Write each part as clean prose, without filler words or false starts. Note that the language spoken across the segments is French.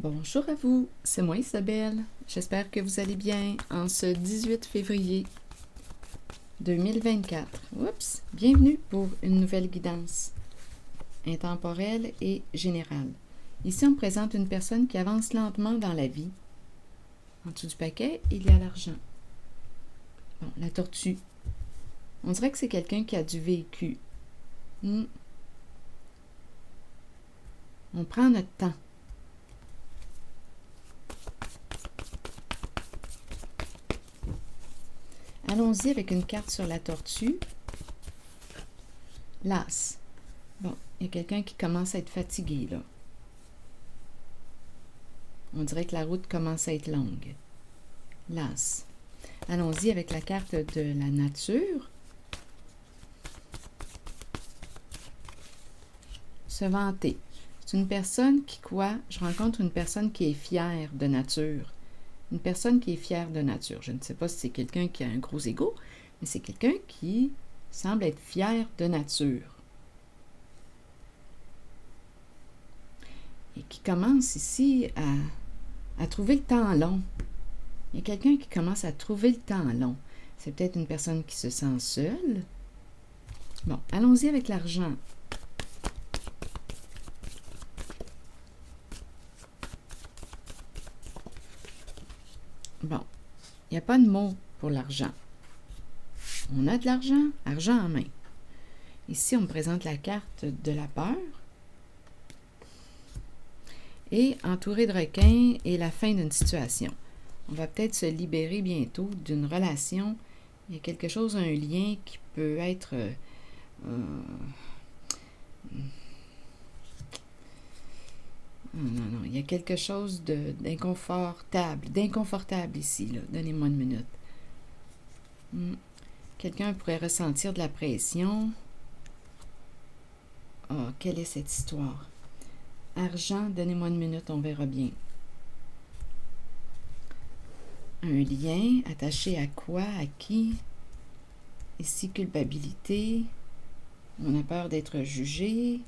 Bonjour à vous, c'est moi Isabelle. J'espère que vous allez bien en ce 18 février 2024. Oups! Bienvenue pour une nouvelle guidance intemporelle et générale. Ici, on présente une personne qui avance lentement dans la vie. En dessous du paquet, il y a l'argent. Bon, la tortue. On dirait que c'est quelqu'un qui a du vécu. On prend notre temps. Allons-y avec une carte sur la tortue. L'as. Bon, il y a quelqu'un qui commence à être fatigué, là. On dirait que la route commence à être longue. L'as. Allons-y avec la carte de la nature. Se vanter. C'est une personne qui, je rencontre une personne qui est fière de nature. Une personne qui est fière de nature. Je ne sais pas si c'est quelqu'un qui a un gros ego, mais c'est quelqu'un qui semble être fier de nature. Et qui commence ici à trouver le temps long. Il y a quelqu'un qui commence à trouver le temps long. C'est peut-être une personne qui se sent seule. Bon, allons-y avec l'argent. Bon, il n'y a pas de mot pour l'argent. On a de l'argent, argent en main. Ici, on me présente la carte de la peur. Et entouré de requins et la fin d'une situation. On va peut-être se libérer bientôt d'une relation. Il y a quelque chose, un lien qui peut être... Non, il y a quelque chose d'inconfortable ici, là. Donnez-moi une minute. Quelqu'un pourrait ressentir de la pression. Quelle est cette histoire? Argent, donnez-moi une minute, on verra bien. Un lien attaché à quoi, à qui? Ici, culpabilité. On a peur d'être jugé.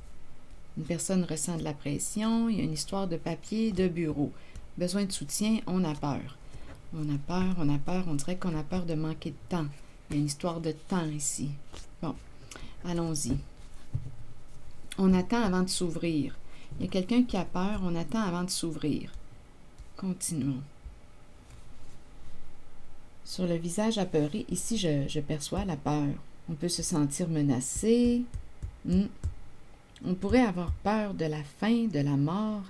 Une personne ressent de la pression. Il y a une histoire de papier, de bureau. Besoin de soutien, on a peur. On a peur. On dirait qu'on a peur de manquer de temps. Il y a une histoire de temps ici. Bon, allons-y. On attend avant de s'ouvrir. Il y a quelqu'un qui a peur, on attend avant de s'ouvrir. Continuons. Sur le visage apeuré, ici, je perçois la peur. On peut se sentir menacé. On pourrait avoir peur de la fin, de la mort.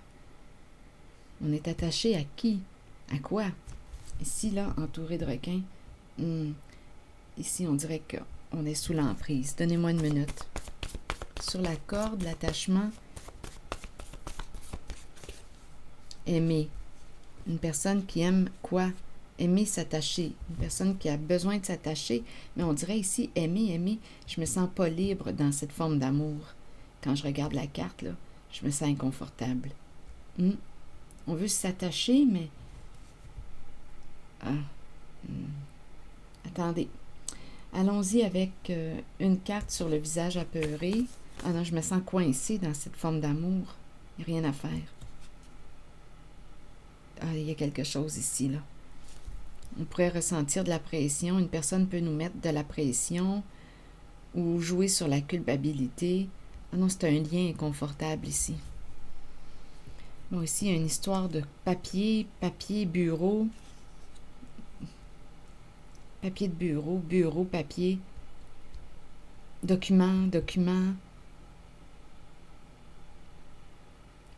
On est attaché à qui? À quoi? Ici, là, entouré de requins. Ici, on dirait qu'on est sous l'emprise. Donnez-moi une minute. Sur la corde, l'attachement. Aimer. Une personne qui aime quoi? Aimer s'attacher. Une personne qui a besoin de s'attacher. Mais on dirait ici, aimer. Je me sens pas libre dans cette forme d'amour. Quand je regarde la carte, là, je me sens inconfortable. On veut s'attacher, mais... Attendez. Allons-y avec une carte sur le visage apeuré. Ah non, je me sens coincée dans cette forme d'amour. Il n'y a rien à faire. Il y a quelque chose ici, là. On pourrait ressentir de la pression. Une personne peut nous mettre de la pression ou jouer sur la culpabilité. Ah non, c'est un lien inconfortable ici. Bon, ici, il y a une histoire de papier, bureau. Papier de bureau, papier. Document.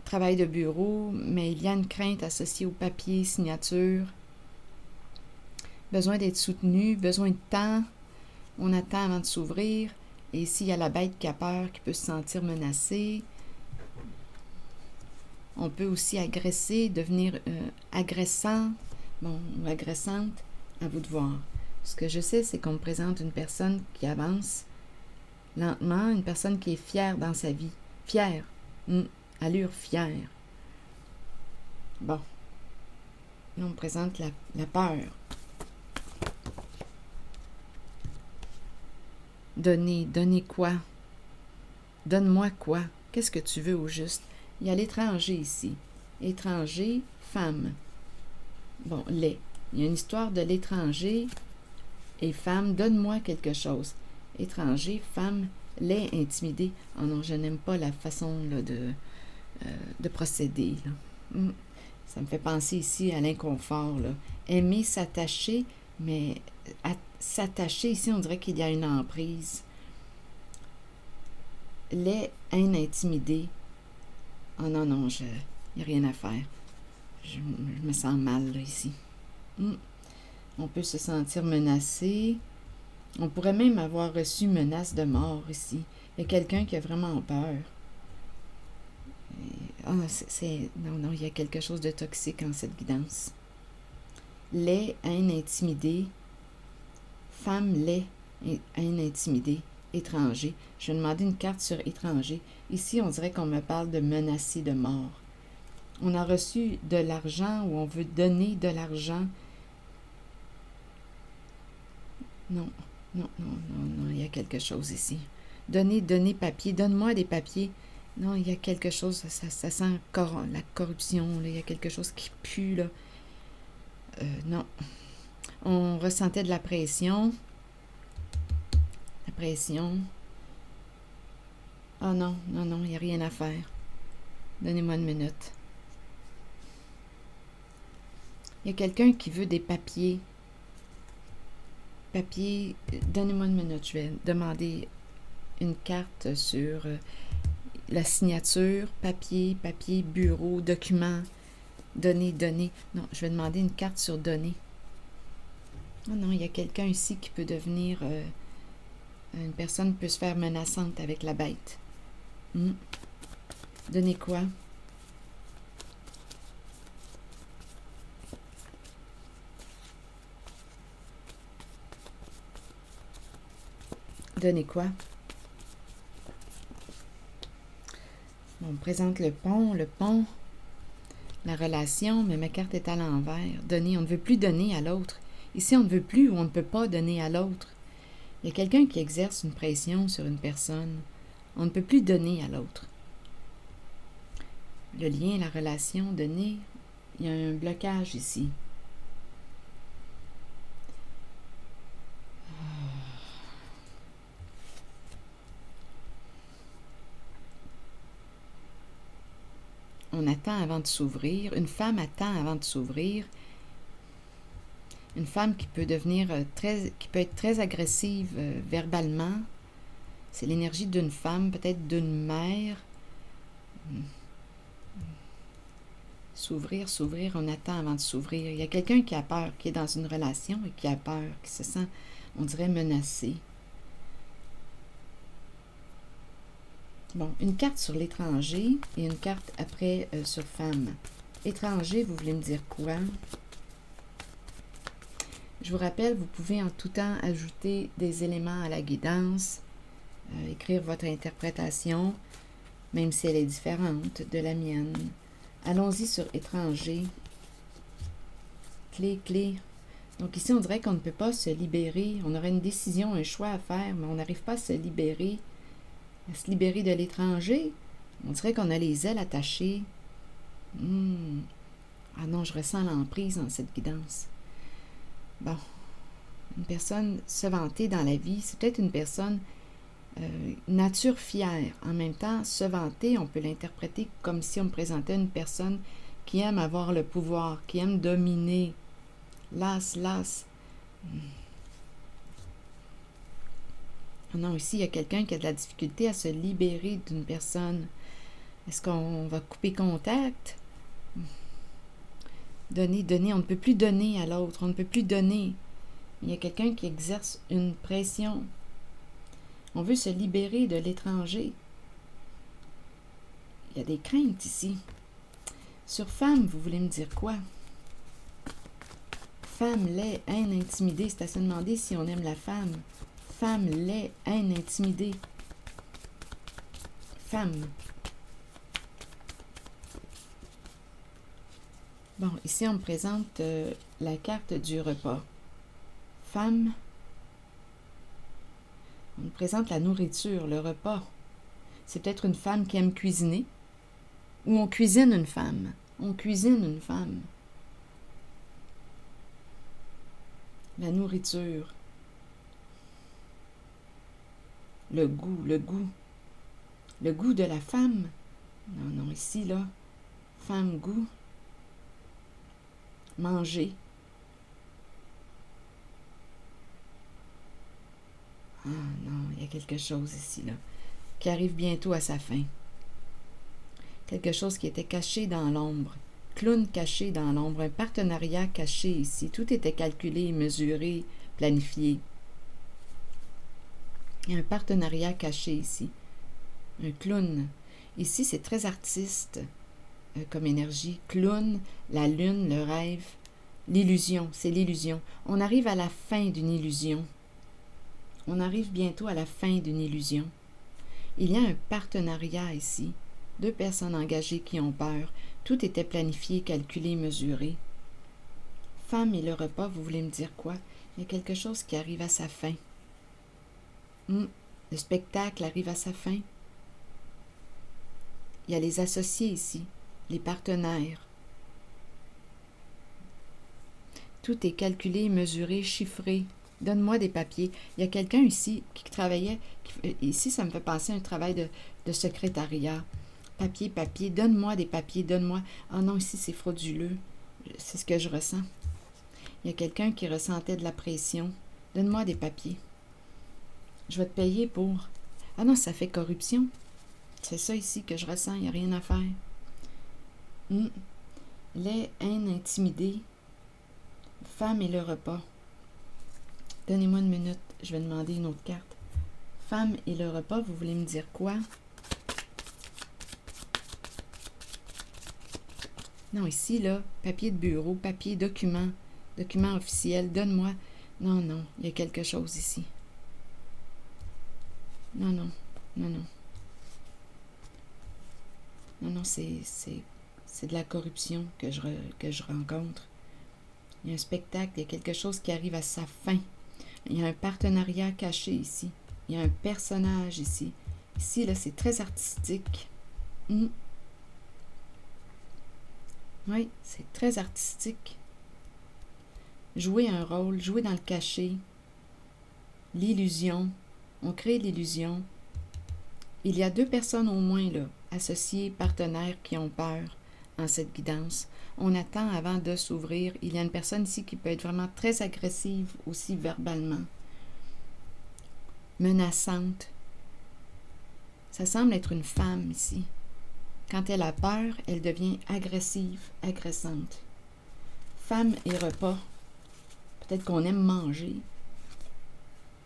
Travail de bureau, mais il y a une crainte associée au papier, signature. Besoin d'être soutenu, besoin de temps. On attend avant de s'ouvrir. Et ici, il y a la bête qui a peur, qui peut se sentir menacée. On peut aussi agresser, devenir agressant, ou agressante, à vous de voir. Ce que je sais, c'est qu'on me présente une personne qui avance lentement, une personne qui est fière dans sa vie. Fière. Allure fière. Bon. Là, on me présente la peur. Donner quoi? Donne-moi quoi? Qu'est-ce que tu veux au juste? Il y a l'étranger ici. étranger, femme. Bon, lait. Il y a une histoire de l'étranger et femme, donne-moi quelque chose. Étranger, femme, lait, intimidé. Oh non, je n'aime pas la façon là, de procéder. Là. Ça me fait penser ici à l'inconfort. Là. Aimer s'attacher, mais s'attacher, ici, on dirait qu'il y a une emprise. Lait, haine, intimidé. Oh non, non, il n'y a rien à faire. Je me sens mal, là, ici. On peut se sentir menacé. On pourrait même avoir reçu menace de mort ici. Il y a quelqu'un qui a vraiment peur. Non, non, il y a quelque chose de toxique en cette guidance. Lait, haine, intimidé. Femme, lait, haine, intimidé. Étranger. Je vais demander une carte sur étranger. Ici, on dirait qu'on me parle de menacé de mort. On a reçu de l'argent ou on veut donner de l'argent. Non, non, non, non, non, il y a quelque chose ici. Donner papier, donne-moi des papiers. Non, il y a quelque chose, ça sent la corruption, là, il y a quelque chose qui pue, là. Non. On ressentait de la pression. La pression. Oh non, non, non, il n'y a rien à faire. Donnez-moi une minute. Il y a quelqu'un qui veut des papiers. Papier, donnez-moi une minute, je vais demander une carte sur la signature, papier, bureau, document, données. Non, je vais demander une carte sur données. Oh non, il y a quelqu'un ici qui peut devenir... une personne peut se faire menaçante avec la bête. Donnez quoi? Donnez quoi? Bon, on me présente le pont, la relation, mais ma carte est à l'envers. Donner, on ne veut plus donner à l'autre. Ici, on ne veut plus ou on ne peut pas donner à l'autre. Il y a quelqu'un qui exerce une pression sur une personne. On ne peut plus donner à l'autre. Le lien, la relation, donner, il y a un blocage ici. On attend avant de s'ouvrir. Une femme attend avant de s'ouvrir. Une femme qui peut devenir qui peut être très agressive verbalement. C'est l'énergie d'une femme, peut-être d'une mère. S'ouvrir, on attend avant de s'ouvrir. Il y a quelqu'un qui a peur, qui est dans une relation et qui a peur, qui se sent, on dirait, menacé. Bon, une carte sur l'étranger et une carte après sur femme. Étranger, vous voulez me dire quoi? Je vous rappelle, vous pouvez en tout temps ajouter des éléments à la guidance, écrire votre interprétation, même si elle est différente de la mienne. Allons-y sur étranger. Clé. Donc ici, on dirait qu'on ne peut pas se libérer. On aurait une décision, un choix à faire, mais on n'arrive pas à se libérer de l'étranger. On dirait qu'on a les ailes attachées. Ah non, je ressens l'emprise dans cette guidance. Bon, une personne se vanter dans la vie, c'est peut-être une personne nature fière. En même temps, se vanter, on peut l'interpréter comme si on me présentait une personne qui aime avoir le pouvoir, qui aime dominer. Las. Non, ici, il y a quelqu'un qui a de la difficulté à se libérer d'une personne. Est-ce qu'on va couper contact? Donner, on ne peut plus donner à l'autre, on ne peut plus donner. Il y a quelqu'un qui exerce une pression. On veut se libérer de l'étranger. Il y a des craintes ici. Sur femme, vous voulez me dire quoi? Femme, lait, haine, intimidée. C'est à se demander si on aime la femme. Femme, lait, haine, intimidée. Femme. Bon, ici, on me présente la carte du repas. Femme. On me présente la nourriture, le repas. C'est peut-être une femme qui aime cuisiner. Ou on cuisine une femme. On cuisine une femme. La nourriture. Le goût, le goût. Le goût de la femme. Non, non, ici, là. Femme, goût. Manger. Ah non, il y a quelque chose ici, là, qui arrive bientôt à sa fin. Quelque chose qui était caché dans l'ombre. Clown caché dans l'ombre. Un partenariat caché ici. Tout était calculé, mesuré, planifié. Il y a un partenariat caché ici. Un clown. Ici, c'est très artiste comme énergie. Clown, la lune, le rêve. L'illusion, c'est l'illusion. On arrive à la fin d'une illusion. On arrive bientôt à la fin d'une illusion. Il y a un partenariat ici. 2 personnes engagées qui ont peur. Tout était planifié, calculé, mesuré. Femme et le repas, vous voulez me dire quoi? Il y a quelque chose qui arrive à sa fin. Le spectacle arrive à sa fin. Il y a les associés ici, les partenaires. Tout est calculé, mesuré, chiffré. Donne-moi des papiers. Il y a quelqu'un ici qui travaillait. Ici, ça me fait penser à un travail de secrétariat. Papier, papier. Donne-moi des papiers. Donne-moi. Ah non, ici, c'est frauduleux. C'est ce que je ressens. Il y a quelqu'un qui ressentait de la pression. Donne-moi des papiers. Je vais te payer pour... Ah non, ça fait corruption. C'est ça ici que je ressens. Il n'y a rien à faire. Les haines intimidées. Femme et le repas. Donnez-moi une minute. Je vais demander une autre carte. Femme et le repas, vous voulez me dire quoi? Non, ici, là, papier de bureau, papier, document officiel, donne-moi. Non, non, il y a quelque chose ici. Non, non, non, non. Non, non, c'est de la corruption que je rencontre. Il y a un spectacle, il y a quelque chose qui arrive à sa fin. Il y a un partenariat caché ici. Il y a un personnage ici. Ici, là, c'est très artistique. Oui, c'est très artistique. Jouer un rôle, jouer dans le cachet. L'illusion. On crée l'illusion. Il y a 2 personnes au moins, là, associés, partenaires, qui ont peur en cette guidance. On attend avant de s'ouvrir. Il y a une personne ici qui peut être vraiment très agressive aussi verbalement. Menaçante. Ça semble être une femme ici. Quand elle a peur, elle devient agressive, agressante. Femme et repas. Peut-être qu'on aime manger.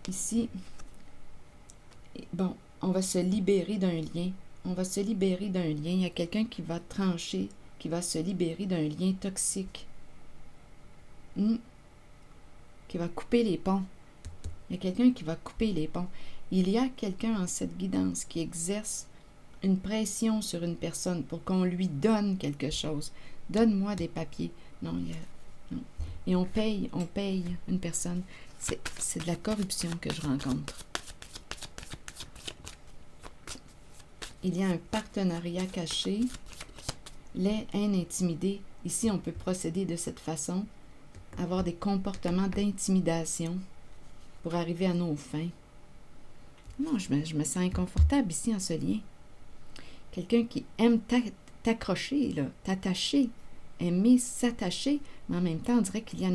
Ici, bon, on va se libérer d'un lien. On va se libérer d'un lien. Il y a quelqu'un qui va trancher, qui va se libérer d'un lien toxique. Qui va couper les ponts. Il y a quelqu'un qui va couper les ponts. Il y a quelqu'un en cette guidance qui exerce une pression sur une personne pour qu'on lui donne quelque chose. Donne-moi des papiers. Non, non. Et on paye une personne. C'est de la corruption que je rencontre. Il y a un partenariat caché. Les haines intimidées. Ici, on peut procéder de cette façon. Avoir des comportements d'intimidation pour arriver à nos fins. Non, je me sens inconfortable ici en ce lien. Quelqu'un qui aime t'accrocher, là, t'attacher, aimer s'attacher, mais en même temps, on dirait qu'il y a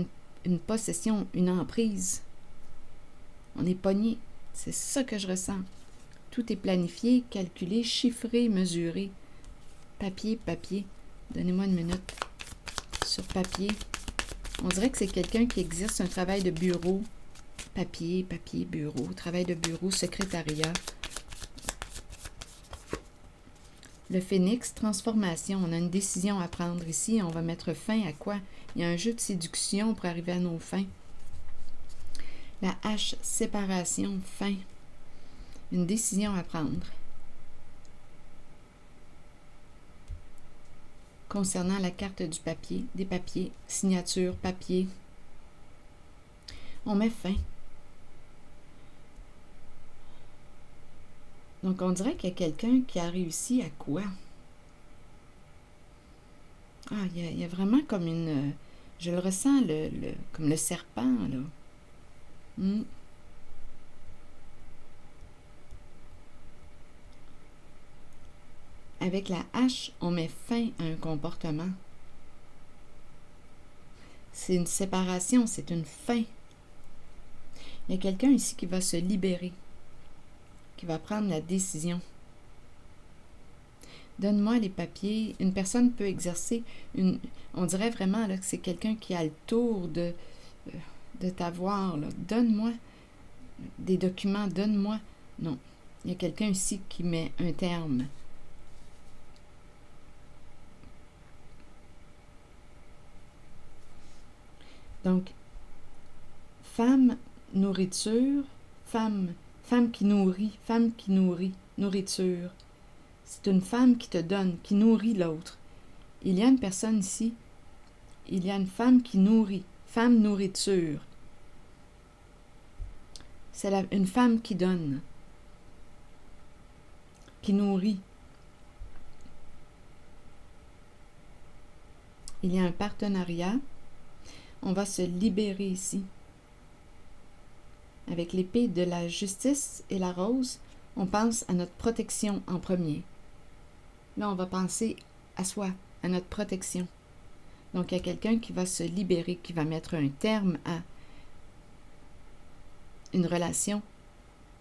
une possession, une emprise. On est pogné. C'est ça que je ressens. Tout est planifié, calculé, chiffré, mesuré. Papier, papier. Donnez-moi une minute. Sur papier. On dirait que c'est quelqu'un qui exerce un travail de bureau. Papier, papier, bureau. Travail de bureau, secrétariat. Le phénix, transformation. On a une décision à prendre ici. On va mettre fin à quoi? Il y a un jeu de séduction pour arriver à nos fins. La hache, séparation, fin. Une décision à prendre. Concernant la carte du papier, des papiers, signature, papier. On met fin. Donc, on dirait qu'il y a quelqu'un qui a réussi à quoi? Ah, il y a vraiment comme une... je le ressens, comme le serpent, là. Mm. Avec la hache, on met fin à un comportement. C'est une séparation, c'est une fin. Il y a quelqu'un ici qui va se libérer, qui va prendre la décision. Donne-moi les papiers. Une personne peut exercer une... On dirait vraiment là, que c'est quelqu'un qui a le tour de t'avoir. Donne-moi des documents, donne-moi... Non, il y a quelqu'un ici qui met un terme. Donc, femme, nourriture, femme qui nourrit, nourriture. C'est une femme qui te donne, qui nourrit l'autre. Il y a une personne ici, il y a une femme qui nourrit, femme nourriture. C'est une femme qui donne, qui nourrit. Il y a un partenariat. On va se libérer ici. Avec l'épée de la justice et la rose, on pense à notre protection en premier. Là, on va penser à soi, à notre protection. Donc, il y a quelqu'un qui va se libérer, qui va mettre un terme à une relation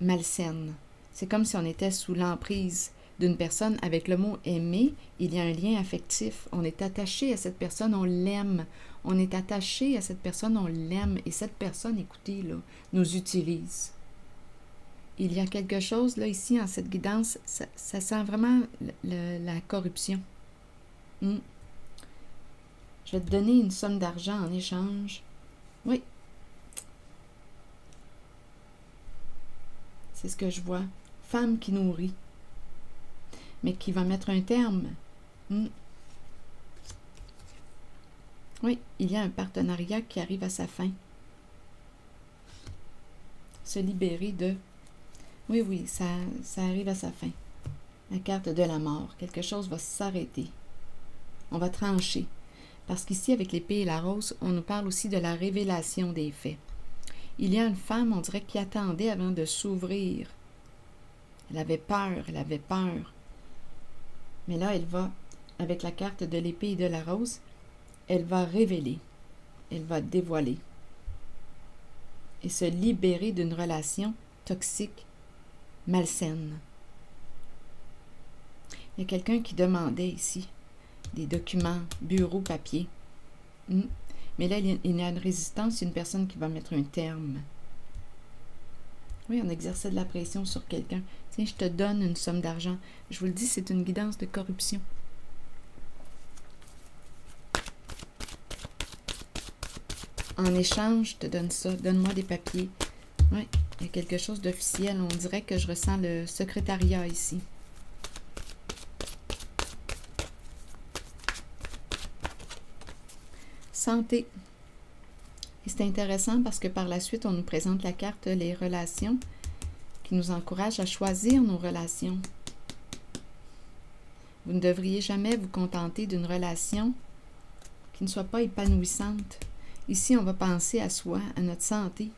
malsaine. C'est comme si on était sous l'emprise d'une personne. Avec le mot « aimer », il y a un lien affectif. On est attaché à cette personne, on l'aime. On est attaché à cette personne, on l'aime. Et cette personne, écoutez, là, nous utilise. Il y a quelque chose, là, ici, en cette guidance, ça sent vraiment la corruption. Je vais te donner une somme d'argent en échange. Oui. C'est ce que je vois. Femme qui nourrit, mais qui va mettre un terme. Oui, il y a un partenariat qui arrive à sa fin. Se libérer de... Oui, ça arrive à sa fin. La carte de la mort. Quelque chose va s'arrêter. On va trancher. Parce qu'ici, avec l'épée et la rose, on nous parle aussi de la révélation des faits. Il y a une femme, on dirait, qui attendait avant de s'ouvrir. Elle avait peur. Mais là, elle va, avec la carte de l'épée et de la rose, elle va révéler, elle va dévoiler et se libérer d'une relation toxique, malsaine. Il y a quelqu'un qui demandait ici des documents, bureau, papier. Mais là, il y a une résistance, une personne qui va mettre un terme. Oui, on exerçait de la pression sur quelqu'un. Tiens, je te donne une somme d'argent. Je vous le dis, c'est une guidance de corruption. En échange, je te donne ça. Donne-moi des papiers. Oui, il y a quelque chose d'officiel. On dirait que je ressens le secrétariat ici. Santé. Et c'est intéressant parce que par la suite, on nous présente la carte les relations qui nous encourage à choisir nos relations. Vous ne devriez jamais vous contenter d'une relation qui ne soit pas épanouissante. Ici, on va penser à soi, à notre santé.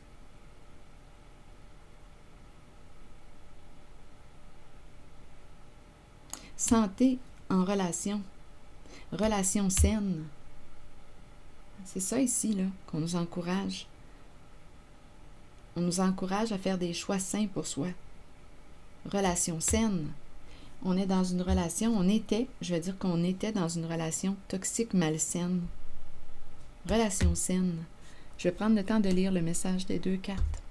Santé en relation. Relation saine. C'est ça ici, là, qu'on nous encourage. On nous encourage à faire des choix sains pour soi. Relation saine. On est dans une relation, je vais dire qu'on était dans une relation toxique malsaine. Relation saine. Je vais prendre le temps de lire le message des deux cartes.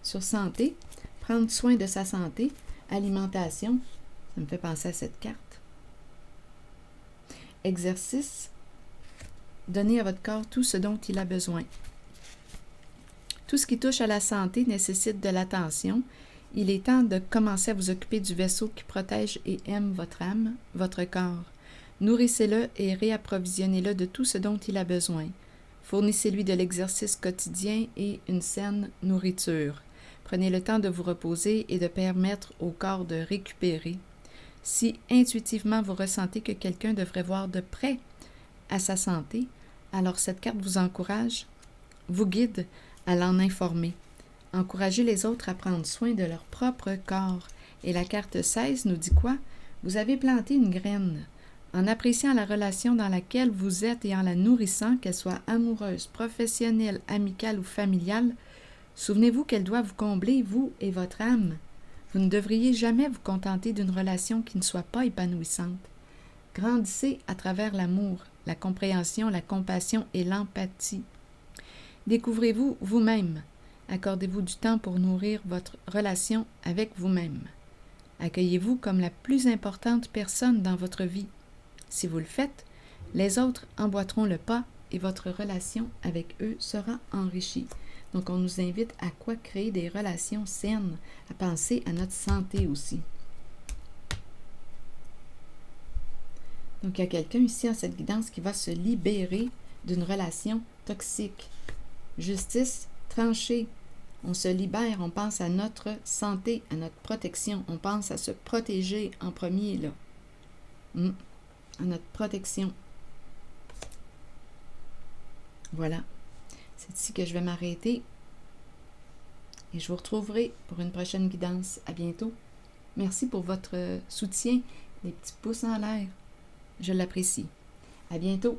Sur santé, prendre soin de sa santé, alimentation, ça me fait penser à cette carte. Exercice, donnez à votre corps tout ce dont il a besoin. Tout ce qui touche à la santé nécessite de l'attention. Il est temps de commencer à vous occuper du vaisseau qui protège et aime votre âme, votre corps. Nourrissez-le et réapprovisionnez-le de tout ce dont il a besoin. Fournissez-lui de l'exercice quotidien et une saine nourriture. Prenez le temps de vous reposer et de permettre au corps de récupérer. Si intuitivement vous ressentez que quelqu'un devrait voir de près à sa santé, alors cette carte vous encourage, vous guide à l'en informer. Encouragez les autres à prendre soin de leur propre corps. Et la carte 16 nous dit quoi? Vous avez planté une graine. En appréciant la relation dans laquelle vous êtes et en la nourrissant, qu'elle soit amoureuse, professionnelle, amicale ou familiale, souvenez-vous qu'elle doit vous combler, vous et votre âme. Vous ne devriez jamais vous contenter d'une relation qui ne soit pas épanouissante. Grandissez à travers l'amour, la compréhension, la compassion et l'empathie. Découvrez-vous vous-même. Accordez-vous du temps pour nourrir votre relation avec vous-même. Accueillez-vous comme la plus importante personne dans votre vie. Si vous le faites, les autres emboîteront le pas et votre relation avec eux sera enrichie. Donc, on nous invite à quoi? Créer des relations saines, à penser à notre santé aussi. Donc, il y a quelqu'un ici en cette guidance qui va se libérer d'une relation toxique. Justice tranchée. On se libère, on pense à notre santé, à notre protection. On pense à se protéger en premier, là. À notre protection. Voilà. C'est ici que je vais m'arrêter. Et je vous retrouverai pour une prochaine guidance. À bientôt. Merci pour votre soutien, les petits pouces en l'air. Je l'apprécie. À bientôt.